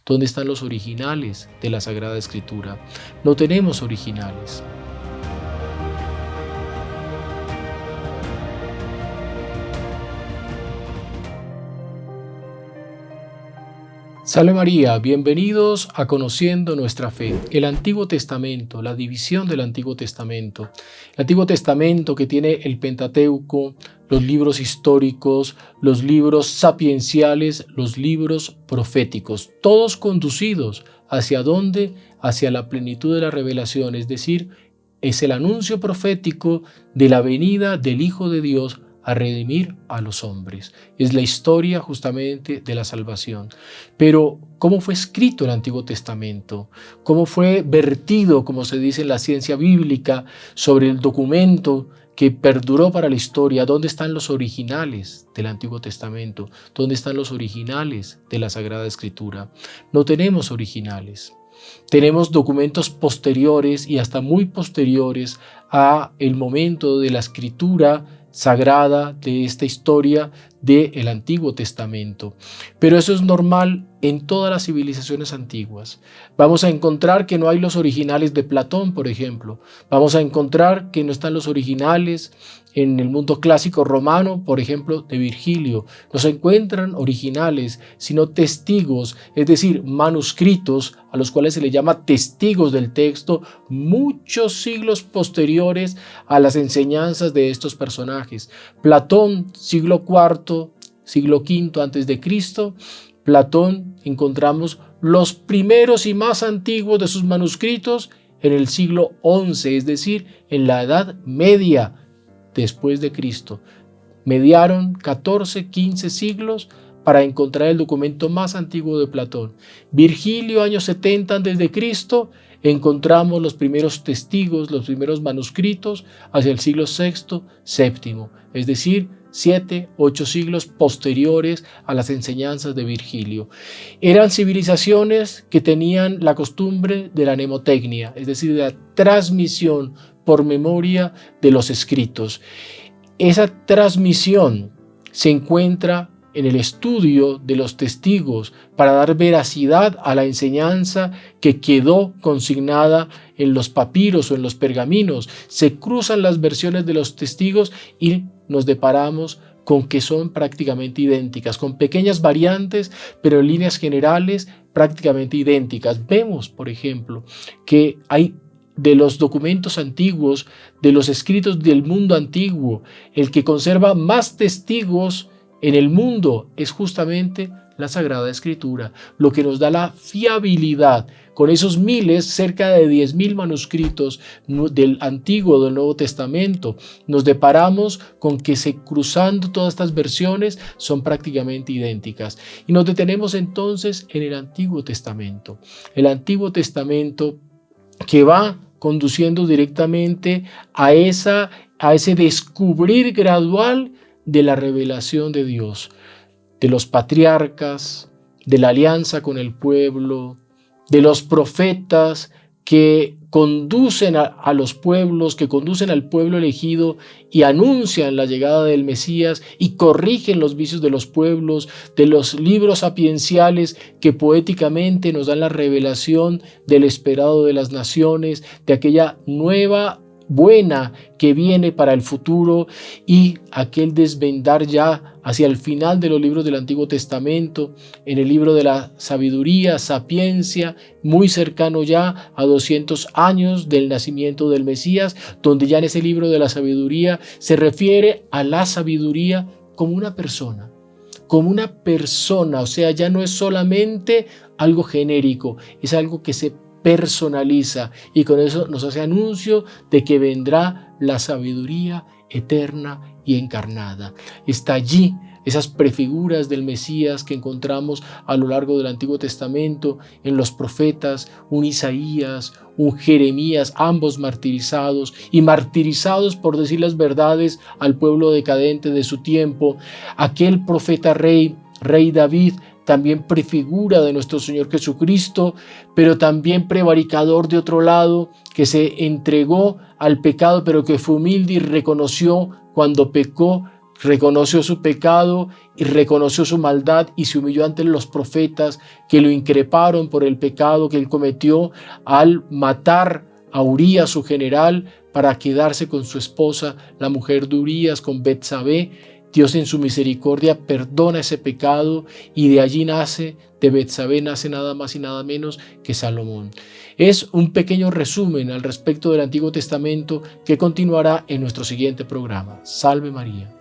¿Dónde están los originales de la Sagrada Escritura? No tenemos originales. Salve María, bienvenidos a Conociendo Nuestra Fe. El Antiguo Testamento, la división del Antiguo Testamento. El Antiguo Testamento que tiene el Pentateuco, los libros históricos, los libros sapienciales, los libros proféticos, todos conducidos ¿hacia dónde? Hacia la plenitud de la revelación, es decir, es el anuncio profético de la venida del Hijo de Dios a redimir a los hombres. Es la historia justamente de la salvación. Pero, ¿cómo fue escrito el Antiguo Testamento? ¿Cómo fue vertido, como se dice en la ciencia bíblica, sobre el documento que perduró para la historia? ¿Dónde están los originales del Antiguo Testamento? ¿Dónde están los originales de la Sagrada Escritura? No tenemos originales. Tenemos documentos posteriores y hasta muy posteriores a el momento de la escritura sagrada de esta historia del Antiguo Testamento. Pero eso es normal en todas las civilizaciones antiguas. Vamos a encontrar que no hay los originales de Platón, por ejemplo. Vamos a encontrar que no están los originales en el mundo clásico romano, por ejemplo, de Virgilio. No se encuentran originales, sino testigos, es decir, manuscritos a los cuales se le llama testigos del texto, muchos siglos posteriores a las enseñanzas de estos personajes. Platón, siglo IV, siglo V antes de Cristo. Platón, encontramos los primeros y más antiguos de sus manuscritos en el siglo XI, es decir, en la Edad Media después de Cristo. Mediaron 14, 15 siglos para encontrar el documento más antiguo de Platón. Virgilio, años 70 a.C., encontramos los primeros testigos, los primeros manuscritos hacia el siglo VI, VII, es decir, 7, 8 siglos posteriores a las enseñanzas de Virgilio. Eran civilizaciones que tenían la costumbre de la mnemotecnia, es decir, de la transmisión por memoria de los escritos. Esa transmisión se encuentra en el estudio de los testigos para dar veracidad a la enseñanza que quedó consignada en los papiros o en los pergaminos. Se cruzan las versiones de los testigos y nos deparamos con que son prácticamente idénticas, con pequeñas variantes, pero en líneas generales prácticamente idénticas. Vemos, por ejemplo, que hay de los documentos antiguos, de los escritos del mundo antiguo, el que conserva más testigos en el mundo es justamente la Sagrada Escritura, lo que nos da la fiabilidad. Con esos miles, cerca de 10.000 manuscritos del Antiguo o del Nuevo Testamento, nos deparamos con que cruzando todas estas versiones son prácticamente idénticas. Y nos detenemos entonces en el Antiguo Testamento. El Antiguo Testamento que va conduciendo directamente a ese descubrir gradual de la revelación de Dios, de los patriarcas, de la alianza con el pueblo, de los profetas que conducen a los pueblos, que conducen al pueblo elegido y anuncian la llegada del Mesías y corrigen los vicios de los pueblos, de los libros sapienciales que poéticamente nos dan la revelación del esperado de las naciones, de aquella nueva buena que viene para el futuro, y aquel desvendar ya hacia el final de los libros del Antiguo Testamento, en el libro de la sabiduría, sapiencia, muy cercano ya a 200 años del nacimiento del Mesías, donde ya en ese libro de la sabiduría se refiere a la sabiduría como una persona, o sea, ya no es solamente algo genérico, es algo que se personaliza, y con eso nos hace anuncio de que vendrá la sabiduría eterna y encarnada. Está allí esas prefiguras del Mesías que encontramos a lo largo del Antiguo Testamento en los profetas, un Isaías, un Jeremías, ambos martirizados por decir las verdades al pueblo decadente de su tiempo. Aquel profeta rey David, también prefigura de nuestro Señor Jesucristo, pero también prevaricador de otro lado, que se entregó al pecado, pero que fue humilde y reconoció cuando pecó, reconoció su pecado y reconoció su maldad y se humilló ante los profetas que lo increparon por el pecado que él cometió al matar a Urías, su general, para quedarse con su esposa, la mujer de Urías, con Betsabé. Dios en su misericordia perdona ese pecado y de allí nace, de Betsabé nace nada más y nada menos que Salomón. Es un pequeño resumen al respecto del Antiguo Testamento que continuará en nuestro siguiente programa. Salve María.